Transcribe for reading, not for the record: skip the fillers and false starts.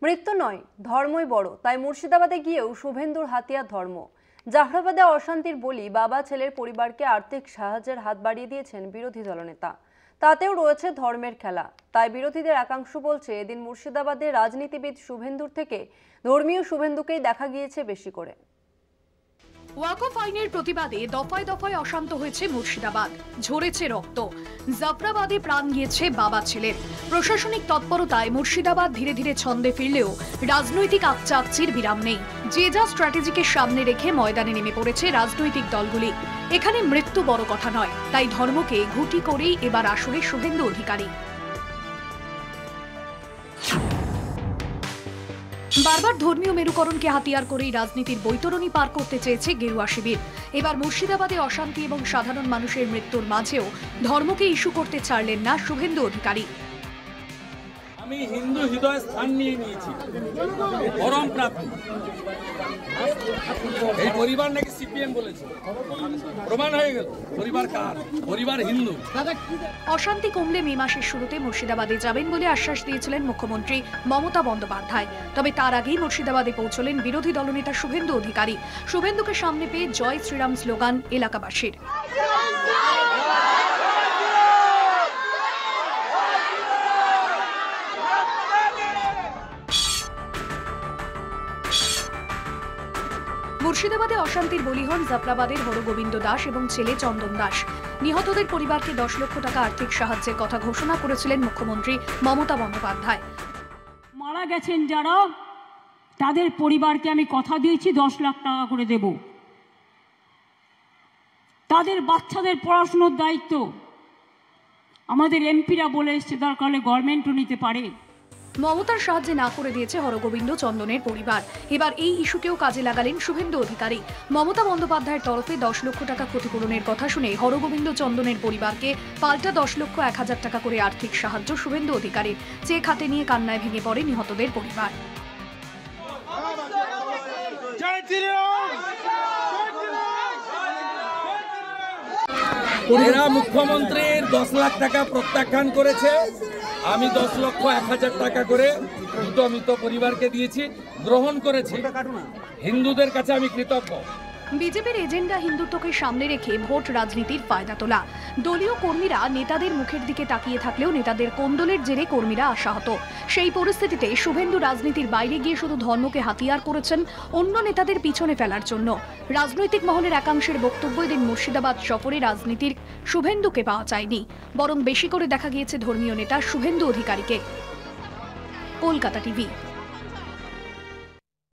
মৃত্যু নয়, ধর্মই বড়। তাই মুর্শিদাবাদে গিয়েও শুভেন্দুর হাতিয়ার ধর্ম। জাফরাবাদে অশান্তির বলি বাবা ছেলের পরিবারকে আর্থিক সাহায্যের হাত বাড়িয়ে দিয়েছেন বিরোধী দলনেতা। তাতেও রয়েছে ধর্মের খেলা। তাই বিরোধীদের একাংশ বলছে এদিন মুর্শিদাবাদে রাজনীতিবিদ শুভেন্দুর থেকে ধর্মীয় শুভেন্দুকেই দেখা গিয়েছে বেশি করে। ওয়াকফ আইনের প্রতিবাদে দফায় দফায় অশান্ত হয়েছে মুর্শিদাবাদ, ঝরেছে রক্ত। জাফরাবাদে প্রাণ গিয়েছে বাবা ছেলের। প্রশাসনিক তৎপরতায় মুর্শিদাবাদ ধীরে ধীরে ছন্দে ফিরলেও রাজনৈতিক আকচাকচির বিরাম নেই। যে যা স্ট্র্যাটেজিকে সামনে রেখে ময়দানে নেমে পড়েছে রাজনৈতিক দলগুলি। এখানে মৃত্যু বড় কথা নয়, তাই ধর্মকে ঘুঁটি করেই এবার আসরে শুভেন্দু অধিকারী। বারবার ধর্মীয় মেরুকরণকে হাতিয়ার করেই রাজনীতির বৈতরণী পার করতে চেয়েছে গেরুয়া শিবির। এবার মুর্শিদাবাদে অশান্তি এবং সাধারণ মানুষের মৃত্যুর মাঝেও ধর্মকে ইস্যু করতে ছাড়লেন না শুভেন্দু অধিকারী। আমি হিন্দু হৃদয় স্থান নিয়ে নিয়েছি, পরম প্রাপ্তি। এই পরিবার নাকি সিপিএম বলেছে, প্রমাণ হয়ে গেল। পরিবার কার? পরিবার হিন্দু। অশান্তি কমলে মে মাসের শুরুতে মুর্শিদাবাদে যাবেন বলে আশ্বাস দিয়েছিলেন মুখ্যমন্ত্রী মমতা বন্দ্যোপাধ্যায়। তবে তার আগেই মুর্শিদাবাদে পৌঁছলেন বিরোধী দলনেতা শুভেন্দু অধিকারী। শুভেন্দুকে সামনে পেয়ে জয় শ্রীরাম স্লোগান এলাকাবাসীর। মুর্শিদাবাদে অশান্তির বলি হন জাফরাবাদের হরগোবিন্দ দাস এবং ছেলে চন্দন দাস। নিহতদের পরিবারকে 10 লক্ষ টাকা আর্থিক সাহায্যের কথা ঘোষণা করেছিলেন মুখ্যমন্ত্রী মমতা বন্দ্যোপাধ্যায়। মারা গেছেন যারা, তাদের পরিবারকে আমি কথা দিয়েছি 10 লাখ টাকা করে দেব। তাদের বাচ্চাদের পড়াশোনার দায়িত্ব আমাদের এমপিরা বলে এসছে, দরকার হলে গভর্নমেন্টও নিতে পারে। মমতার সাহায্যে না করে দিয়েছে হরগোবিন্দ চন্দনের পরিবার। এবার এই ইস্যুকেও কাজে লাগালেন শুভেন্দু অধিকারী। মমতা বন্দ্যোপাধ্যায়ের তরফে 10 লক্ষ টাকা ক্ষতিপূরণের কথা শুনে হরগোবিন্দ চন্দনের পরিবারকে পাল্টা 10,01,000 টাকা করে আর্থিক সাহায্য শুভেন্দু অধিকারীর। চেক হাতে নিয়ে কান্নায় ভেঙে পড়ে নিহতদের পরিবার। এরা মুখ্যমন্ত্রীর 10 লাখ টাকা প্রত্যাখ্যান করেছে। আমি 10,01,000 টাকা করে দুটো মৃত পরিবারকে দিয়েছি, গ্রহণ করেছি। হিন্দুদের কাছে আমি কৃতজ্ঞ। বিজেপির এজেন্ডা হিন্দুত্বকে সামনে রেখে ভোট রাজনীতির ফায়দা তোলা। দলীয় কর্মীরা নেতাদের মুখের দিকে তাকিয়ে থাকলেও নেতাদের কোন্দলের জেরে কর্মীরা আশাহত। সেই পরিস্থিতিতে শুভেন্দু রাজনীতির বাইরে গিয়ে শুধু ধর্মকে হাতিয়ার করেছেন অন্য নেতাদের পিছনে ফেলার জন্য। রাজনৈতিক মহলের একাংশের বক্তব্য, এদিন মুর্শিদাবাদ সফরে রাজনীতির শুভেন্দুকে পাওয়া যায়নি, বরং বেশি করে দেখা গিয়েছে ধর্মীয় নেতা শুভেন্দু অধিকারীকে। কলকাতা টিভি।